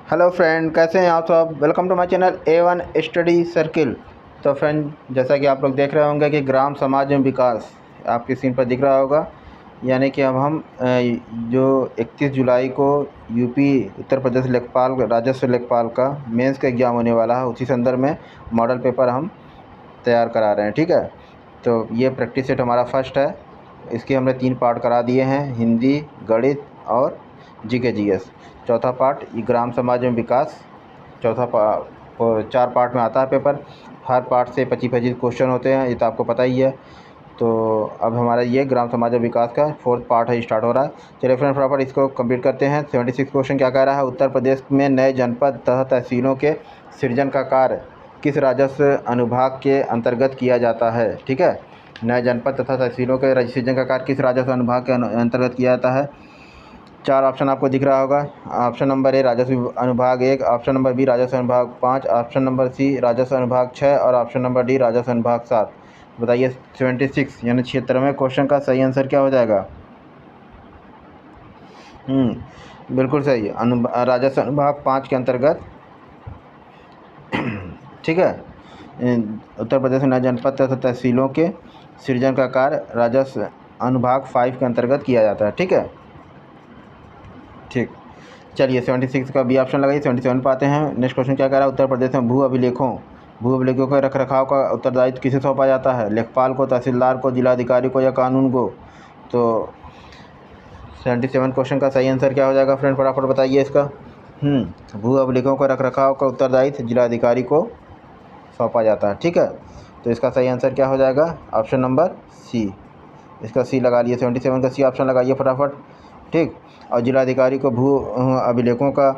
Hello friend, कैसे हैं आप सब। Welcome to my channel A1 study circle. तो फ्रेंड, जैसा कि आप लोग देख रहे होंगे कि ग्राम समाज में विकास आपकी स्क्रीन पर दिख रहा होगा। यानी कि अब हम जो 31 जुलाई को यूपी उत्तर प्रदेश लेखपाल राजस्व लेखपाल का मेंस का एग्ज़ाम होने वाला है, उसी संदर्भ में मॉडल पेपर हम तैयार करा रहे हैं। ठीक है, तो ये प्रैक्टिस सेट हमारा फर्स्ट है। इसके हमने 3 पार्ट करा दिए हैं, हिंदी, गणित और जीके जीएस। चौथा पार्ट ये ग्राम समाज में विकास, 4 पार्ट में आता है पेपर। हर पार्ट से 25-25 क्वेश्चन होते हैं, ये तो आपको पता ही है। तो अब हमारा ये ग्राम समाज में विकास का 4th पार्ट है, स्टार्ट हो रहा है। चलिए फ्रेंड, फटाफट इसको कंप्लीट करते हैं। 76 क्वेश्चन क्या कह रहा है। उत्तर प्रदेश में नए जनपद तथा तहसीलों के सृजन का कार्य किस राजस्व अनुभाग के अंतर्गत किया जाता है। ठीक है, नए जनपद तथा तहसीलों के सृजन का कार्य किस राजस्व अनुभाग के अंतर्गत किया जाता है। 4 ऑप्शन आपको दिख रहा होगा। ऑप्शन नंबर ए राजस्व अनुभाग 1, ऑप्शन नंबर बी राजस्व अनुभाग 5, ऑप्शन नंबर सी राजस्व अनुभाग 6 और ऑप्शन नंबर डी राजस्व अनुभाग 7। बताइए 76 यानी 76वें क्वेश्चन का सही आंसर क्या हो जाएगा। बिल्कुल सही, राजस्व अनुभाग 5 के अंतर्गत। ठीक है, उत्तर प्रदेश में नए जनपद तथा तहसीलों के सृजन का कार्य राजस्व अनुभाग 5 के अंतर्गत किया जाता है। ठीक है, ठीक। चलिए 76 का बी ऑप्शन लगाइए। 77 पे आते हैं। नेक्स्ट क्वेश्चन क्या कह रहा है। उत्तर प्रदेश में भू अभिलेखों के रखरखाव का उत्तरदायित्व किसे सौंपा जाता है। लेखपाल को, तहसीलदार को, जिलाधिकारी को या कानून को। तो 77 क्वेश्चन का सही आंसर क्या हो जाएगा फ्रेंड, फटाफट बताइए इसका। भू अभिलेखों का रखरखाव का उत्तरदायित्व जिलाधिकारी को सौंपा जाता है। ठीक है, तो इसका सही आंसर क्या हो जाएगा, ऑप्शन नंबर सी। इसका सी लगा लिए, 77 का सी ऑप्शन लगाइए फटाफट। ठीक, और जिलाधिकारी को भू अभिलेखों का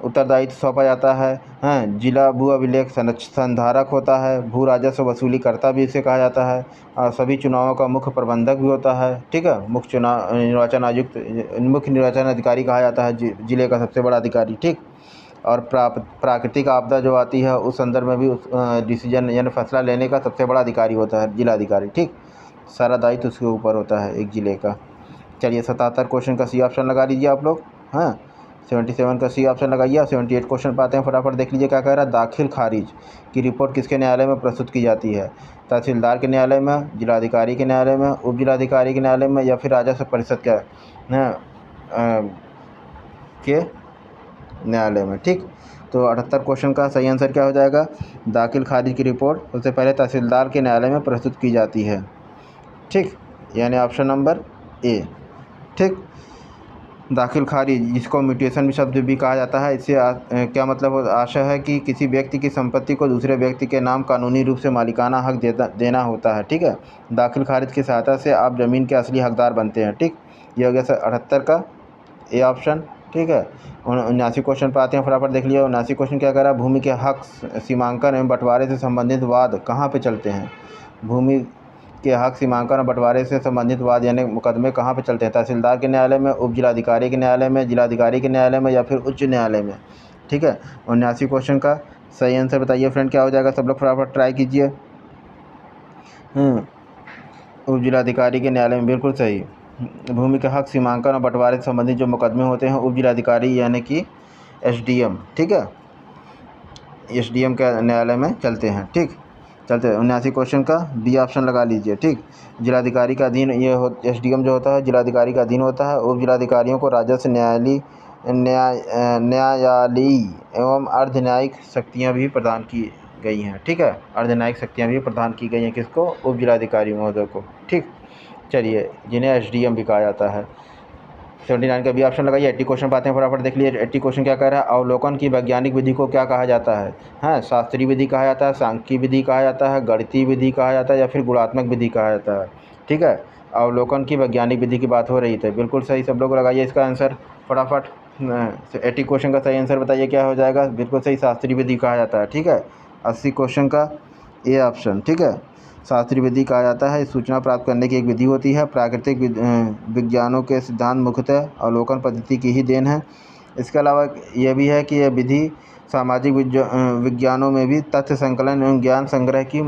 उत्तरदायित्व सौंपा जाता है। जिला भू अभिलेख संधारक होता है। भू राजस्व वसूली कर्ता भी इसे कहा जाता है। और सभी चुनावों का मुख्य प्रबंधक भी होता है। ठीक है, मुख्य निर्वाचन अधिकारी कहा जाता है, जिले का सबसे बड़ा अधिकारी। ठीक, और प्राकृतिक आपदा जो आती है उस संदर्भ में भी उस डिसीजन यानी फैसला लेने का सबसे बड़ा अधिकारी होता है जिलाधिकारी। ठीक, सारा दायित्व उसके ऊपर होता है एक ज़िले का। चलिए 77 क्वेश्चन का सी ऑप्शन लगा लीजिए आप लोग। 77 का सी ऑप्शन लगाइए। 78 क्वेश्चन पर आते हैं, फटाफट देख लीजिए क्या कह रहा है। दाखिल खारिज की रिपोर्ट किसके न्यायालय में प्रस्तुत की जाती है। तहसीलदार के न्यायालय में, जिलाधिकारी के न्यायालय में, उप जिलाधिकारी के न्यायालय में या फिर राजस्व परिषद के न्यायालय में। ठीक, तो 78 क्वेश्चन का सही आंसर क्या हो जाएगा। दाखिल खारिज की रिपोर्ट सबसे पहले तहसीलदार के न्यायालय में प्रस्तुत की जाती है। ठीक, यानी ऑप्शन नंबर ए। ठीक, दाखिल खारिज जिसको म्यूटेशन शब्द भी कहा जाता है, इससे क्या मतलब आशय है कि किसी व्यक्ति की संपत्ति को दूसरे व्यक्ति के नाम कानूनी रूप से मालिकाना हक देना होता है। ठीक है, दाखिल खारिज की सहायता से आप ज़मीन के असली हकदार बनते हैं। ठीक, ये हो गया सर 78 का ए ऑप्शन। ठीक है, 79 क्वेश्चन पर आते हैं, फटाफट देख लिया। 79 क्वेश्चन क्या कह रहा है। भूमि के हक सीमांकन एवं बंटवारे से संबंधित वाद कहाँ पे चलते हैं। भूमि के हक सीमांकन और बंटवारे से संबंधित वाद यानी मुकदमे कहाँ पे चलते हैं। तहसीलदार के न्यायालय में, उप जिलाधिकारी के न्यायालय में, जिलाधिकारी के न्यायालय में या फिर उच्च न्यायालय में। ठीक है, 79 क्वेश्चन का सही आंसर बताइए फ्रेंड क्या हो जाएगा। सब लोग फटाफट ट्राई कीजिए। उप जिलाधिकारी के न्यायालय में, बिल्कुल सही। भूमि के हक सीमांकन और बंटवारे से संबंधित जो मुकदमे होते हैं उप जिलाधिकारी यानी कि SDM। ठीक है, SDM के न्यायालय में चलते हैं। ठीक, चलते 79 क्वेश्चन का बी ऑप्शन लगा लीजिए। ठीक, जिलाधिकारी का अधीन ये SDM जो होता है जिलाधिकारी का अधीन होता है। उप जिलाधिकारियों को राजस्व न्यायालयी एवं अर्ध न्यायिक शक्तियाँ भी प्रदान की गई हैं। ठीक है, अर्ध न्यायिक शक्तियाँ भी प्रदान की गई हैं किसको, उप जिलाधिकारी महोदय को। ठीक, चलिए जिन्हें SDM भी कहा जाता है। 79 का बी ऑप्शन लगाइए। 80 क्वेश्चन पाते हैं, फटाफट देख लीजिए। 80 क्वेश्चन क्या कह रहा है। अवलोकन की वैज्ञानिक विधि को क्या कहा जाता है। शास्त्रीय विधि कहा जाता है, सांख्यिकी विधि कहा जाता है, गणितीय विधि कहा जाता है या फिर गुणात्मक विधि कहा जाता है। ठीक है, अवलोकन की वैज्ञानिक विधि की बात हो रही थी, बिल्कुल सही। सब लोग लगाइए इसका आंसर फटाफट। 80 क्वेश्चन का सही आंसर बताइए क्या हो जाएगा। बिल्कुल सही, शास्त्रीय विधि कहा जाता है। ठीक है, 80 क्वेश्चन का ए ऑप्शन। ठीक है, शास्त्रीय विधि कहा जाता है। सूचना प्राप्त करने की एक विधि होती है। प्राकृतिक विज्ञानों के सिद्धांत मुख्यतः अवलोकन पद्धति की ही देन है। इसके अलावा यह भी है कि यह विधि सामाजिक विज्ञानों में भी तथ्य संकलन एवं ज्ञान संग्रह की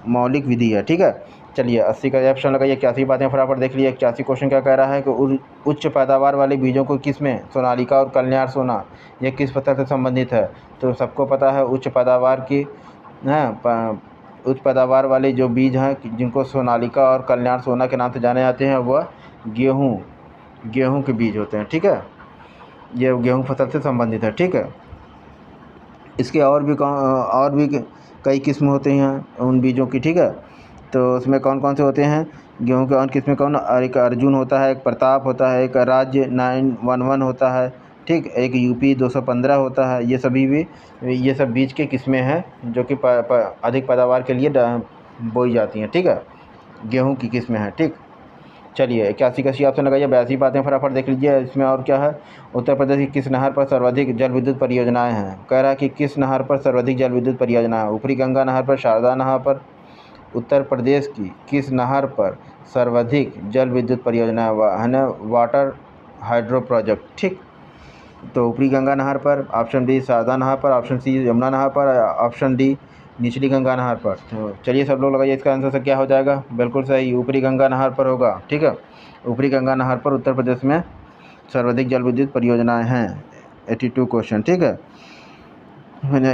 मौलिक विधि है। ठीक है, चलिए 80 का ऑप्शन लगाइए। 81 बातें फटाफट देख लीजिए। 81 क्वेश्चन क्या कह रहा है कि उच्च पैदावार वाले बीजों को किसमें सोनालिका और कल्याण सोना ये किस फसल से संबंधित है। तो सबको पता है उच्च पैदावार की है उच्च पैदावार वाले जो बीज हैं जिनको सोनालिका और कल्याण सोना के नाम से जाने जाते हैं वह गेहूँ के बीज होते हैं। ठीक है, ये गेहूँ फसल से संबंधित है। ठीक है, इसके और भी कई किस्म होते हैं उन बीजों की। ठीक है, तो उसमें कौन कौन से होते हैं गेहूं के और किस्में कौन, एक अर्जुन होता है, एक प्रताप होता है, एक राज्य 911 होता है। ठीक, एक यूपी 215 होता है। ये सब बीज के किस्में हैं जो कि अधिक पैदावार के लिए बोई जाती हैं। ठीक है, गेहूं की किस्में हैं। ठीक, चलिए 81 का सी ऑप्शन लगाइए। 82 बातें फटाफट देख लीजिए। इसमें और क्या है, उत्तर प्रदेश की किस नहर पर सर्वाधिक जल विद्युत परियोजनाएं हैं। कह रहा है कि किस नहर पर सर्वाधिक जल विद्युत परियोजना है। ऊपरी गंगा नहर पर, शारदा नहर पर। उत्तर प्रदेश की किस नहर पर सर्वाधिक जल विद्युत परियोजना है ना, वाटर हाइड्रो प्रोजेक्ट। ठीक, तो ऊपरी गंगा नहर पर, ऑप्शन डी शारदा नहर पर, ऑप्शन सी यमुना नहर पर, ऑप्शन डी निचली गंगा नहर पर। तो चलिए सब लोग लगाइए, इसका आंसर से क्या हो जाएगा। बिल्कुल सही, ऊपरी गंगा नहर पर होगा। ठीक है, ऊपरी गंगा नहर पर उत्तर प्रदेश में सर्वाधिक जल विद्युत परियोजनाएं हैं। 82 क्वेश्चन। ठीक है,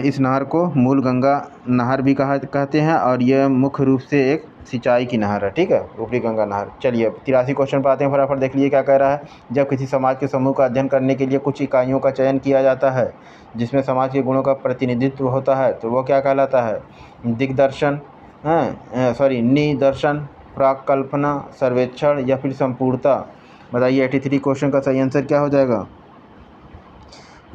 इस नहर को मूल गंगा नहर भी कहते हैं और यह मुख्य रूप से एक सिंचाई की नहर है। ठीक है, ऊपरी गंगा नहर। चलिए 83 क्वेश्चन पर आते हैं, फटाफट देख लीजिए क्या कह रहा है। जब किसी समाज के समूह का अध्ययन करने के लिए कुछ इकाइयों का चयन किया जाता है जिसमें समाज के गुणों का प्रतिनिधित्व होता है तो वह क्या कहलाता है। दिग्दर्शन, निदर्शन, प्राकल्पना, सर्वेक्षण या फिर संपूर्णता। बताइए 83 क्वेश्चन का सही आंसर क्या हो जाएगा।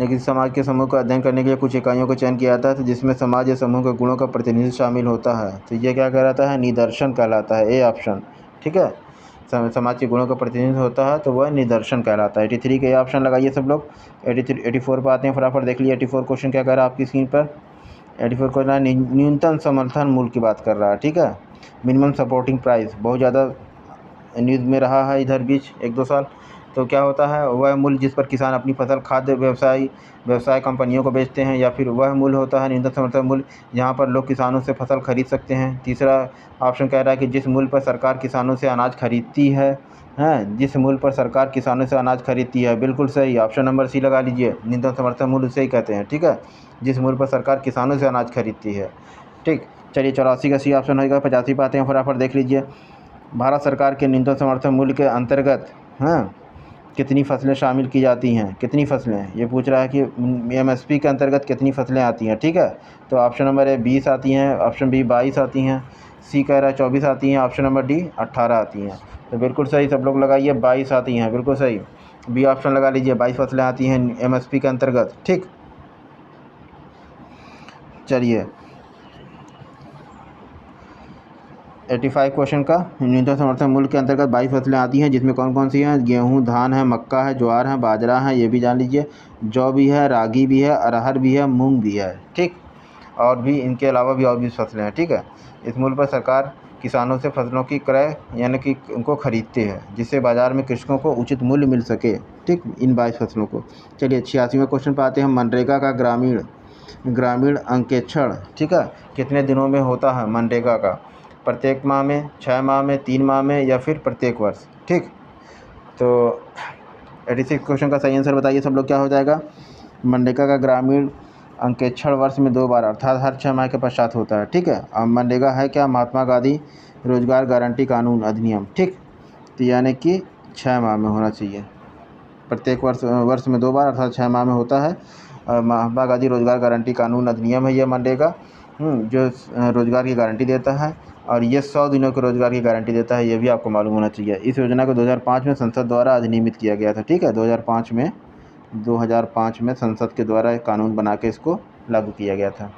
लेकिन समाज के समूह का अध्ययन करने के लिए कुछ इकाइयों का चयन किया जाता है तो जिसमें समाज या समूह के गुणों का प्रतिनिधित्व शामिल होता है तो ये क्या कहलाता है, निदर्शन कहलाता है। A option. ठीक है, समाज के गुणों का प्रतिनिधित्व होता है तो वह निदर्शन कहलाता है। 83 के ऑप्शन लगाइए सब लोग। 84 पर आते हैं, फटाफट देख लीजिए। 84 क्वेश्चन क्या कह रहा है आपकी स्क्रीन पर। 84 क्वेश्चन न्यूनतम समर्थन मूल्य की बात कर रहा है। ठीक है, मिनिमम सपोर्टिंग प्राइस बहुत ज़्यादा न्यूज़ में रहा है इधर बीच 1-2 साल। तो क्या होता है, वह मूल्य जिस पर किसान अपनी फसल खाद्य व्यवसाय कंपनियों को बेचते हैं, या फिर वह मूल्य होता है न्यूनतम समर्थन मूल्य जहाँ पर लोग किसानों से फसल खरीद सकते हैं। तीसरा ऑप्शन कह रहा है कि जिस मूल्य पर सरकार किसानों से अनाज खरीदती है, जिस मूल्य पर सरकार किसानों से अनाज खरीदती है। बिल्कुल सही, ऑप्शन नंबर सी लगा लीजिए, न्यूनतम समर्थन मूल्य उसे ही कहते हैं। ठीक है, जिस मूल्य पर सरकार किसानों से अनाज खरीदती है। ठीक, चलिए 84 का सी ऑप्शन होगा। 85 पे आते हैं, फटाफट देख लीजिए। भारत सरकार के न्यूनतम समर्थन मूल्य के अंतर्गत कितनी फसलें शामिल की जाती हैं। कितनी फसलें, ये पूछ रहा है कि एमएसपी के अंतर्गत कितनी फसलें आती हैं। ठीक है, तो ऑप्शन नंबर ए 20 आती हैं, ऑप्शन बी 22 आती हैं, सी कह रहा है 24 आती हैं, ऑप्शन नंबर डी 18 आती हैं। तो बिल्कुल सही, सब लोग लगाइए, 22 आती हैं। बिल्कुल सही, बी ऑप्शन लगा लीजिए, 22 फसलें आती हैं एमएसपी के अंतर्गत। ठीक, चलिए 85 क्वेश्चन का न्यूनतम समर्थन मूल्य के अंतर्गत 22 फसलें आती हैं जिसमें कौन कौन सी हैं। गेहूँ, धान है, मक्का है, ज्वार है, बाजरा है, ये भी जान लीजिए। जौ भी है, रागी भी है, अरहर भी है, मूंग भी है। ठीक, और भी इनके अलावा भी और भी फसलें हैं। ठीक है, इस मूल्य पर सरकार किसानों से फसलों की क्रय यानी कि उनको खरीदते हैं जिससे बाज़ार में कृषकों को उचित मूल्य मिल सके। ठीक, इन 22 फसलों को। चलिए 86वें क्वेश्चन पर आते हैं। मनरेगा का ग्रामीण अंकेक्षण, ठीक है, कितने दिनों में होता है मनरेगा का। प्रत्येक माह में, 6 माह में, 3 माह में या फिर प्रत्येक वर्ष। ठीक, तो 86 क्वेश्चन का सही आंसर बताइए सब लोग क्या हो जाएगा। मनरेगा का ग्रामीण अंकेक्षण वर्ष में 2 बार अर्थात हर 6 माह के पश्चात होता है। ठीक है, अब मनरेगा है क्या, महात्मा गांधी रोजगार गारंटी कानून अधिनियम। ठीक, तो यानी कि 6 माह में होना चाहिए। प्रत्येक वर्ष में 2 बार अर्थात 6 माह में होता है। महात्मा गांधी रोजगार गारंटी कानून अधिनियम है ये मनरेगा, जो रोजगार की गारंटी देता है और ये 100 दिनों के रोजगार की गारंटी देता है। ये भी आपको मालूम होना चाहिए। इस योजना को 2005 में संसद द्वारा अधिनियमित किया गया था। ठीक है, 2005 में संसद के द्वारा कानून बना के इसको लागू किया गया था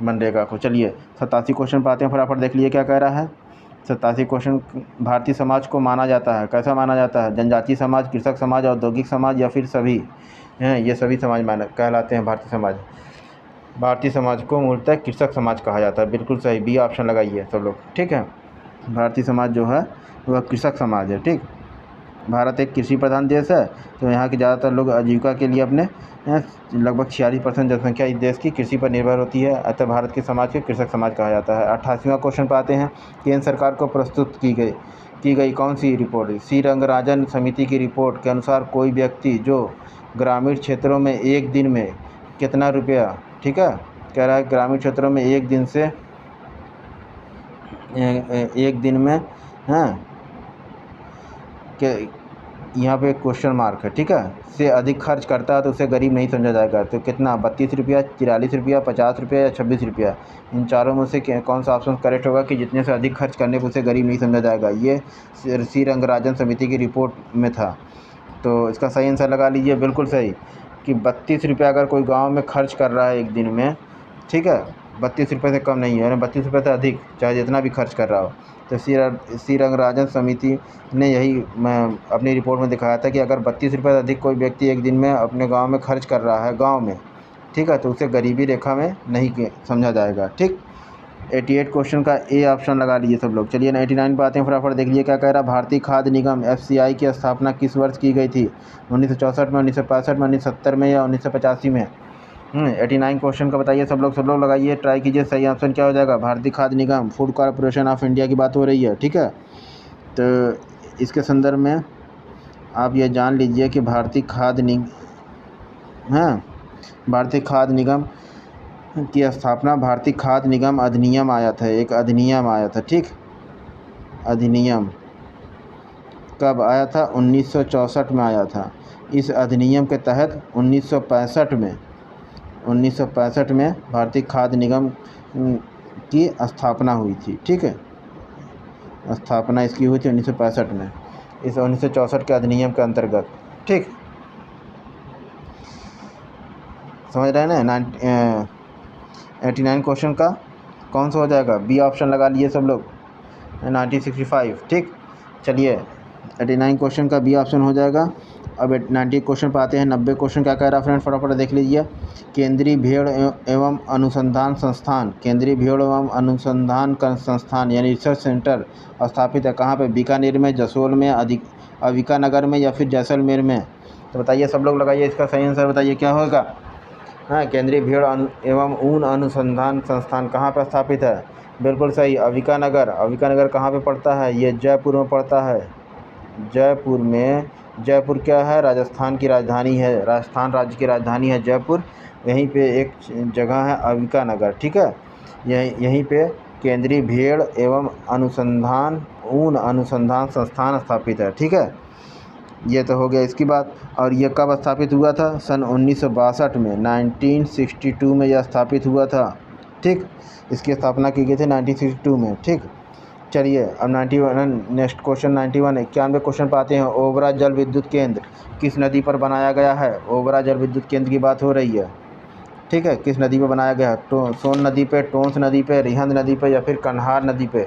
मनरेगा को। चलिए 87 क्वेश्चन पर आते हैं, फटाफट देख लीजिए क्या कह रहा है। 87 क्वेश्चन, भारतीय समाज को माना जाता है, कैसा माना जाता है, जनजातीय समाज, कृषक समाज, औद्योगिक समाज या फिर सभी हैं। ये सभी समाज कहलाते हैं भारतीय समाज। भारतीय समाज को मूलतः कृषक समाज कहा जाता है। बिल्कुल सही, बी ऑप्शन लगाइए सब लोग। ठीक है, भारतीय समाज जो है वह कृषक समाज है। ठीक, भारत एक कृषि प्रधान देश है, तो यहाँ के ज़्यादातर लोग आजीविका के लिए अपने लगभग 46% जनसंख्या इस देश की कृषि पर निर्भर होती है, अतः भारत के समाज को कृषक समाज कहा जाता है। 88वां क्वेश्चन पर आते हैं। केंद्र सरकार को प्रस्तुत की गई कौन सी रिपोर्ट? सी रंगराजन समिति की रिपोर्ट के अनुसार कोई व्यक्ति जो ग्रामीण क्षेत्रों में एक दिन में कितना रुपया, ठीक है, कह रहा है ग्रामीण क्षेत्रों में एक दिन में हाँ कि यहाँ पे क्वेश्चन मार्क है, ठीक है, से अधिक खर्च करता है तो उसे गरीब नहीं समझा जाएगा। तो कितना, 32 रुपया, 43 रुपया, 50 रुपया या 26 रुपया? इन चारों में से कौन सा ऑप्शन करेक्ट होगा कि जितने से अधिक खर्च करने पर उसे गरीब नहीं समझा जाएगा? ये सी रंगराजन समिति की रिपोर्ट में था। तो इसका सही आंसर लगा लीजिए, बिल्कुल सही, कि 32 रुपया अगर कोई गाँव में खर्च कर रहा है एक दिन में, ठीक है, 32 रुपये से कम नहीं है, 32 रुपये से अधिक, चाहे जितना भी खर्च कर रहा हो। तो सी रंगराजन समिति ने यही अपनी रिपोर्ट में दिखाया था कि अगर 32 रुपये से अधिक कोई व्यक्ति एक दिन में अपने गांव में खर्च कर रहा है गांव में, ठीक है, तो उसे गरीबी रेखा में नहीं समझा जाएगा। ठीक, 88 क्वेश्चन का ए ऑप्शन लगा लीजिए सब लोग। चलिए 99 पे आते हैं, फटाफट देख लीजिए क्या कह रहा है। भारतीय खाद्य निगम FCI की स्थापना किस वर्ष की गई थी? 1964 में, 1965 में, 1970 में या 1985 में? 89 क्वेश्चन का बताइए सब लोग लगाइए, ट्राई कीजिए, सही ऑप्शन क्या हो जाएगा? भारतीय खाद्य निगम, फूड कॉरपोरेशन ऑफ इंडिया की बात हो रही है, ठीक है। तो इसके संदर्भ में आप ये जान लीजिए कि भारतीय खाद्य निगम की स्थापना भारतीय खाद्य निगम अधिनियम आया था, एक अधिनियम आया था, ठीक। अधिनियम कब आया था? 1964 में आया था। इस अधिनियम के तहत 1965 में भारतीय खाद्य निगम की स्थापना हुई थी, ठीक है। स्थापना इसकी हुई थी 1965 में, इस 1964 के अधिनियम के अंतर्गत, ठीक। समझ रहे हैं ना? 89 क्वेश्चन का कौन सा हो जाएगा? बी ऑप्शन लगा लिए सब लोग, 1965, ठीक। चलिए 89 क्वेश्चन का बी ऑप्शन हो जाएगा। अब 90 क्वेश्चन पर आते हैं। 90 क्वेश्चन क्या कह रहा है फ्रेंड, फटाफट देख लीजिए। केंद्रीय भेड़ एवं अनुसंधान संस्थान, केंद्रीय भेड़ एवं अनुसंधान संस्थान यानी रिसर्च सेंटर स्थापित है कहाँ पे? बीकानेर में, जसोल में, अविका नगर में या फिर जैसलमेर में? तो बताइए सब लोग, लगाइए इसका सही आंसर, बताइए क्या होगा। हाँ, केंद्रीय भेड़ एवं ऊन अनुसंधान संस्थान कहाँ पर स्थापित है? बिल्कुल सही, अविका नगर। अविका नगर कहाँ पे पड़ता है? ये जयपुर में पड़ता है। जयपुर में, जयपुर क्या है? राजस्थान की राजधानी है, राजस्थान राज्य की राजधानी है जयपुर। यहीं पे एक जगह है अविका नगर, ठीक है। यहीं पे केंद्रीय भेड़ एवं अनुसंधान ऊन अनुसंधान संस्थान स्थापित है, ठीक है। ये तो हो गया इसकी बात। और ये कब स्थापित हुआ था? सन 1962 में, 1962 में यह स्थापित हुआ था, ठीक। इसकी स्थापना की गई थी 1962 में, ठीक। चलिए अब 91 नेक्स्ट क्वेश्चन 91 91 क्वेश्चन पर आते हैं। ओबरा जल विद्युत केंद्र किस नदी पर बनाया गया है? ओबरा जल विद्युत केंद्र की बात हो रही है, ठीक है। किस नदी पर बनाया गया है? सोन नदी पे, टोंस नदी पे, रिहंद नदी पे या फिर कन्हार नदी पे?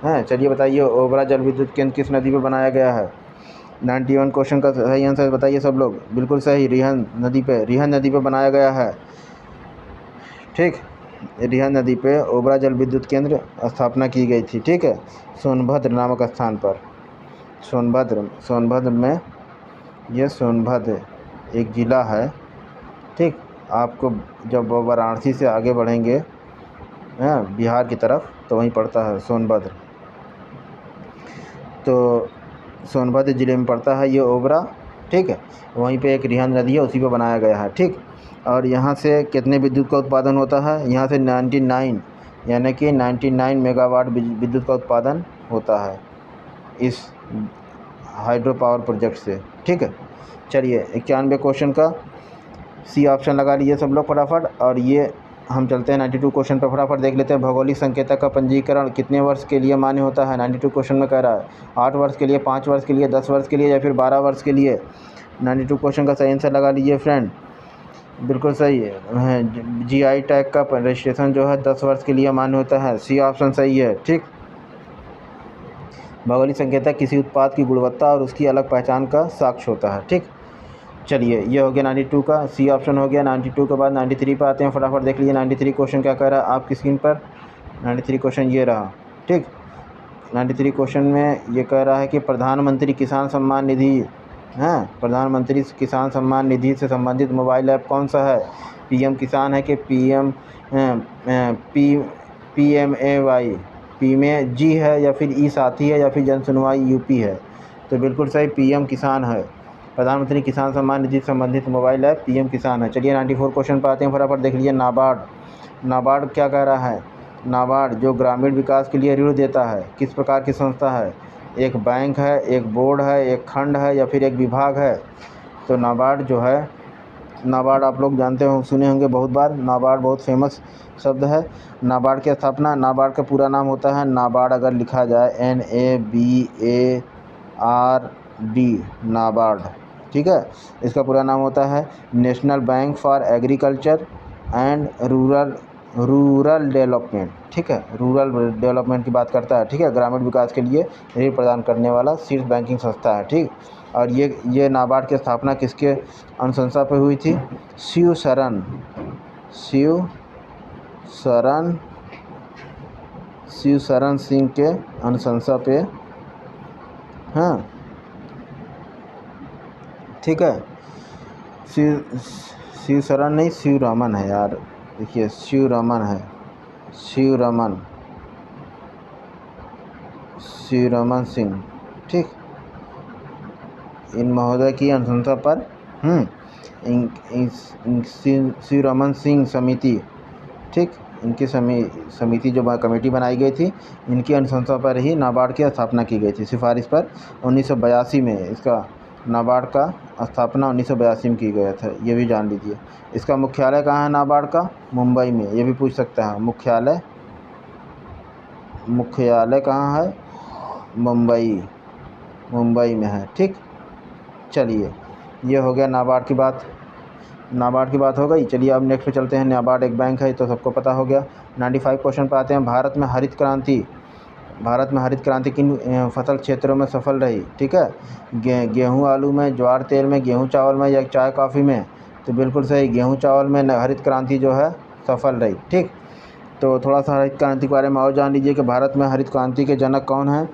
हैं, चलिए बताइए, ओबरा जल विद्युत केंद्र किस नदी पर बनाया गया है? 91 क्वेश्चन का सही आंसर बताइए सब लोग। बिल्कुल सही, रिहंद नदी पे बनाया गया है, ठीक। रिहंद नदी पे ओबरा जल विद्युत केंद्र स्थापना की गई थी, ठीक है, सोनभद्र नामक स्थान पर। सोनभद्र में, यह सोनभद्र एक ज़िला है, ठीक। आपको जब वाराणसी से आगे बढ़ेंगे बिहार की तरफ तो वहीं पड़ता है सोनभद्र। तो सोनभद्र ज़िले में पड़ता है ये ओबरा, ठीक है। वहीं पे एक रिहंद नदी है, उसी पे बनाया गया है, ठीक। और यहाँ से कितने विद्युत का उत्पादन होता है? यहाँ से 99 यानी कि 99 मेगावाट विद्युत का उत्पादन होता है इस हाइड्रो पावर प्रोजेक्ट से, ठीक है। चलिए 91 क्वेश्चन का सी ऑप्शन लगा लीजिए सब लोग फटाफट। और ये हम चलते हैं 92 क्वेश्चन पर, फटाफट देख लेते हैं। भौगोलिक संकेतक का पंजीकरण कितने वर्ष के लिए मान्य होता है? 92 क्वेश्चन में कह रहा है 8 वर्ष के लिए, 5 वर्ष के लिए, 10 वर्ष के लिए या फिर 12 वर्ष के लिए? 92 क्वेश्चन का सही आंसर लगा लीजिए फ्रेंड। बिल्कुल सही है, GI टैग का रजिस्ट्रेशन जो है 10 वर्ष के लिए मान्य होता है, सी ऑप्शन सही है, ठीक। भौगोलिक संकेतक किसी उत्पाद की गुणवत्ता और उसकी अलग पहचान का साक्ष्य होता है, ठीक। चलिए ये हो गया 92 का, सी ऑप्शन हो गया। 92 के बाद 93 पे आते हैं, फटाफट देख लीजिए 93 क्वेश्चन क्या कह रहा है आपकी स्क्रीन पर। 93 क्वेश्चन ये रहा, ठीक। 93 क्वेश्चन में ये कह रहा है कि प्रधानमंत्री किसान सम्मान निधि हैं, प्रधानमंत्री किसान सम्मान निधि से संबंधित मोबाइल ऐप कौन सा है? पीएम किसान है कि PMAY, पी में जी है या फिर ई साथी है या फिर जन सुनवाई यूपी है? तो बिल्कुल सही पीएम किसान है। प्रधानमंत्री किसान सम्मान निधि से संबंधित मोबाइल ऐप पीएम किसान है। चलिए 94 क्वेश्चन पर आते हैं, फटाफट देख लीजिए। नाबार्ड क्या कह रहा है? नाबार्ड जो ग्रामीण विकास के लिए ऋण देता है, किस प्रकार की संस्था है? एक बैंक है, एक बोर्ड है, एक खंड है या फिर एक विभाग है? तो नाबार्ड जो है, नाबार्ड आप लोग जानते हो, सुने होंगे बहुत बार। नाबार्ड बहुत फेमस शब्द है। नाबार्ड की स्थापना, नाबार्ड का पूरा नाम होता है, नाबार्ड अगर लिखा जाए NABARD, नाबार्ड, ठीक है। इसका पूरा नाम होता है national bank for agriculture and rural development, ठीक है। रूरल डेवलपमेंट की बात करता है, ठीक है। ग्रामीण विकास के लिए ऋण प्रदान करने वाला शीर्ष बैंकिंग संस्था है, ठीक। और ये नाबार्ड की स्थापना किसके अनुशंसा पर हुई थी? शिव शरण सिंह के अनुशंसा पे, हाँ, ठीक है। शिव शरण नहीं, शिव रमन है यार, देखिए शिव रमन सिंह, ठीक। इन महोदय की अनुशंसा पर शिव रमन सिंह समिति, ठीक, इनकी समिति जो कमेटी बनाई गई थी, इनकी अनुशंसा पर ही नाबार्ड की स्थापना की गई थी, सिफारिश पर 1982 में इसका नाबार्ड का स्थापना 1982 में की गया था, ये भी जान लीजिए। इसका मुख्यालय कहाँ है नाबार्ड का? मुंबई में, ये भी पूछ सकता है। मुख्यालय कहाँ है? मुंबई में है, ठीक। चलिए ये हो गया नाबार्ड की बात हो गई। चलिए अब नेक्स्ट पे चलते हैं। नाबार्ड एक बैंक है, तो सबको पता हो गया। 95 क्वेश्चन पे आते हैं। भारत में हरित क्रांति किन फसल क्षेत्रों में सफल रही? ठीक है, गेहूँ आलू में, ज्वार तेल में, गेहूँ चावल में या चाय कॉफ़ी में? तो बिल्कुल सही, गेहूँ चावल में हरित क्रांति जो है सफल रही, ठीक। तो थोड़ा सा हरित क्रांति के बारे में और जान लीजिए कि भारत में हरित क्रांति के जनक कौन हैं।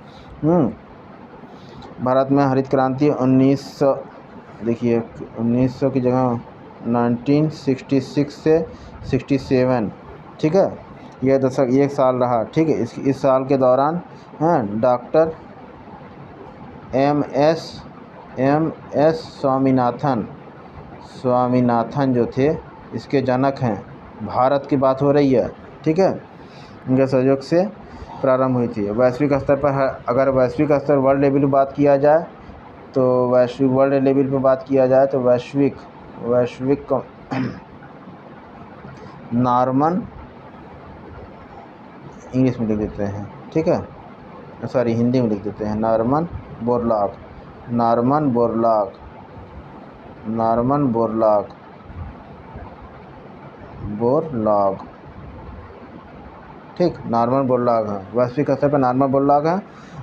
भारत में हरित क्रांति 1900 की जगह 1966 से 67, ठीक है, यह दशक एक साल रहा, ठीक है। इस साल के दौरान डॉक्टर MS स्वामीनाथन जो थे, इसके जनक हैं। भारत की बात हो रही है, ठीक है, इनके सहयोग से प्रारंभ हुई थी। वैश्विक स्तर पर अगर वैश्विक स्तर वर्ल्ड लेवल पर बात किया जाए तो वर्ल्ड लेवल पर बात किया जाए तो वैश्विक नॉर्मन, इंग्लिश में लिख देते हैं, ठीक है, सॉरी हिंदी में लिख देते हैं, नॉर्मन बोरलॉग, ठीक, नॉर्मन बोरलॉग है। वैश्विक स्तर पर नॉर्मन बोरलॉग है।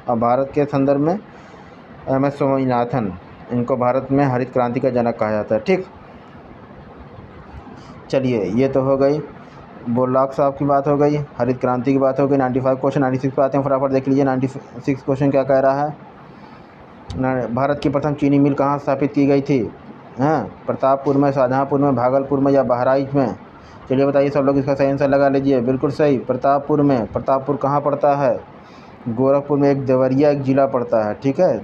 और भारत के संदर्भ में MS स्वामीनाथन, इनको भारत में हरित क्रांति का जनक कहा जाता है, ठीक। चलिए ये तो हो गई, बोरलॉग साहब की बात हो गई, हरित क्रांति की बात हो गई। 95 क्वेश्चन। 96 पे आते हैं, फटाफट देख लीजिए। 96 क्वेश्चन क्या कह रहा है? भारत की प्रथम चीनी मिल कहाँ स्थापित की गई थी? प्रतापपुर में, शाहजहाँपुर में, भागलपुर में या बहराइच में? चलिए बताइए सब लोग, इसका सही आंसर लगा लीजिए। बिल्कुल सही, प्रतापपुर में। प्रतापपुर कहाँ पड़ता है? गोरखपुर में। एक देवरिया एक ज़िला पड़ता है, ठीक है,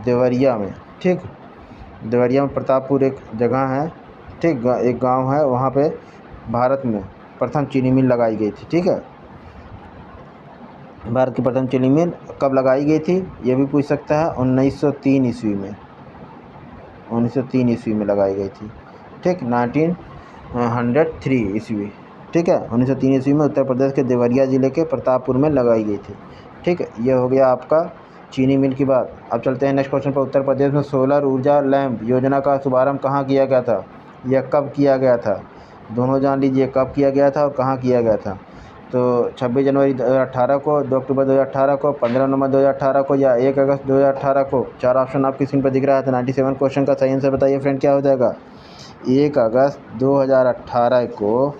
देवरिया में, ठीक। देवरिया में प्रतापपुर एक जगह है, ठीक, एक गांव है, वहाँ पे भारत में प्रथम चीनी मिल लगाई गई थी, ठीक है। भारत की प्रथम चीनी मिल कब लगाई गई थी, ये भी पूछ सकता है। 1903 ईस्वी में, 1903 ईस्वी में लगाई गई थी, ठीक। 1903 ईस्वी, ठीक है, 1903 ईस्वी में उत्तर प्रदेश के देवरिया ज़िले के प्रतापपुर में लगाई गई थी, ठीक है। ये हो गया आपका चीनी मिल की बात। अब चलते हैं नेक्स्ट क्वेश्चन पर। उत्तर प्रदेश में सोलर ऊर्जा लैंप योजना का शुभारंभ कहाँ किया गया था? यह कब किया गया था? दोनों जान लीजिए, कब किया गया था और कहाँ किया गया था। तो 26 जनवरी 2018 को, 2 अक्टूबर 2018 को, 15 नवंबर 2018 को या 1 अगस्त 2018 को? 4 ऑप्शन आपकी स्क्रीन पर दिख रहा है। तो 97 क्वेश्चन का सही आंसर बताइए फ्रेंड, क्या हो जाएगा? 1 अगस्त 2018 को,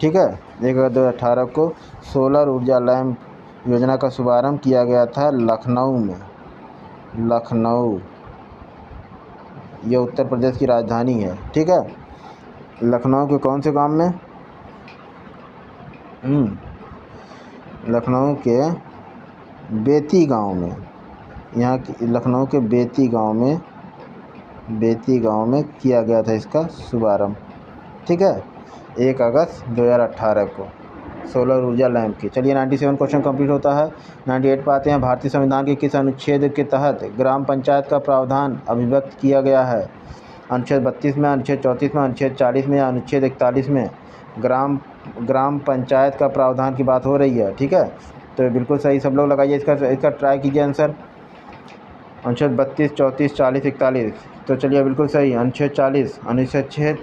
ठीक है, 1 अगस्त 2018 को सोलर ऊर्जा लैंप योजना का शुभारंभ किया गया था लखनऊ में। लखनऊ ये उत्तर प्रदेश की राजधानी है, ठीक है। लखनऊ के कौन से गांव में? लखनऊ के बेती गांव में। यहाँ की लखनऊ के बेती गांव में किया गया था इसका शुभारंभ, ठीक है, 1 अगस्त 2018 को, सोलर ऊर्जा लैंप की। चलिए 97 क्वेश्चन कंप्लीट होता है। 98 पे आते हैं। भारतीय संविधान के किस अनुच्छेद के तहत ग्राम पंचायत का प्रावधान अभिव्यक्त किया गया है? अनुच्छेद 32 में, अनुच्छेद 34 में, अनुच्छेद 40 में या अनुच्छेद 41 में ग्राम पंचायत का प्रावधान की बात हो रही है, ठीक है। तो बिल्कुल सही, सब लोग लगाइए इसका ट्राई कीजिए आंसर। अनुच्छेद 32, 34, 40, 41। तो चलिए बिल्कुल सही, अनुच्छेद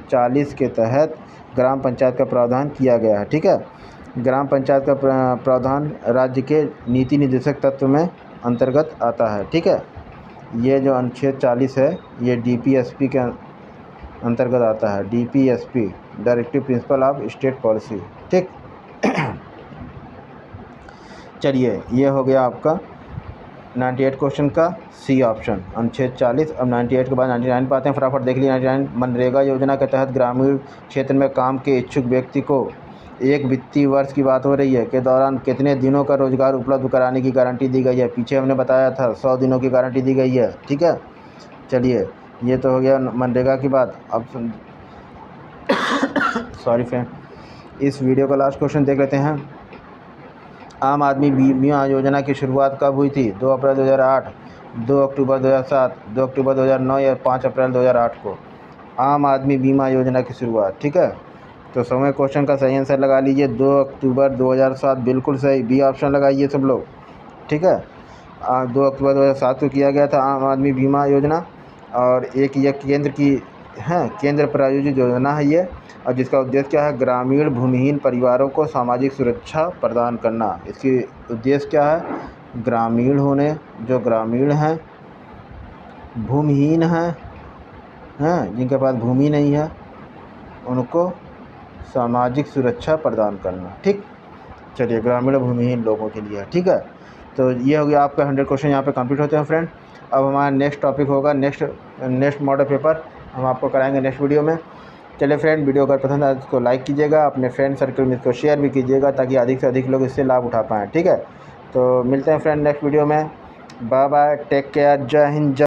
40 के तहत ग्राम पंचायत का प्रावधान किया गया है, ठीक है। ग्राम पंचायत का प्रावधान राज्य के नीति निर्देशक तत्व में अंतर्गत आता है, ठीक है। ये जो अनुच्छेद 40 है ये DPSP के अंतर्गत आता है, DPSP, directive principle of state policy, ठीक। चलिए ये हो गया आपका 98 क्वेश्चन का सी ऑप्शन, अनुच्छेद 40। अब 98 के बाद 99 पाते हैं, फटाफट देख लीजिए। 99 मनरेगा योजना के तहत ग्रामीण क्षेत्र में काम के इच्छुक व्यक्ति को एक वित्तीय वर्ष की बात हो रही है के दौरान कितने दिनों का रोजगार उपलब्ध कराने की गारंटी दी गई है? पीछे हमने बताया था 100 दिनों की गारंटी दी गई है, ठीक है। चलिए ये तो हो गया मनरेगा की बात। अब सॉरी फ्रेंड, इस वीडियो का लास्ट क्वेश्चन देख लेते हैं। आम आदमी बीमा योजना की शुरुआत कब हुई थी? 2 अप्रैल 2008, 2 अक्टूबर 2007, 2 अक्टूबर 2009 या 5 अप्रैल 2008 को आम आदमी बीमा योजना की शुरुआत, ठीक है। तो 100वें क्वेश्चन का सही आंसर लगा लीजिए, 2 अक्टूबर 2007, बिल्कुल सही, बी ऑप्शन लगाइए सब लोग, ठीक है। 2 अक्टूबर 2007 को किया गया था आम आदमी बीमा योजना, और ये केंद्र प्रायोजित योजना है ये, और जिसका उद्देश्य क्या है? ग्रामीण भूमिहीन परिवारों को सामाजिक सुरक्षा प्रदान करना। इसकी उद्देश्य क्या है? ग्रामीण जो ग्रामीण हैं, भूमिहीन हैं, जिनके पास भूमि नहीं है, उनको सामाजिक सुरक्षा प्रदान करना, ठीक। चलिए ग्रामीण भूमिहीन लोगों के लिए, ठीक है। तो ये हो गया आपका 100 क्वेश्चन यहाँ पे कंप्लीट होते हैं फ्रेंड। अब हमारा नेक्स्ट टॉपिक होगा नेक्स्ट मॉडल पेपर हम आपको कराएंगे नेक्स्ट वीडियो में। चलिए फ्रेंड, वीडियो अगर पसंद आए तो इसको लाइक कीजिएगा, अपने फ्रेंड सर्कल में इसको शेयर भी कीजिएगा ताकि अधिक से अधिक लोग इससे लाभ उठा पाएँ, ठीक है। तो मिलते हैं फ्रेंड नेक्स्ट वीडियो में। बाय बाय, टेक केयर, जय हिंद, जय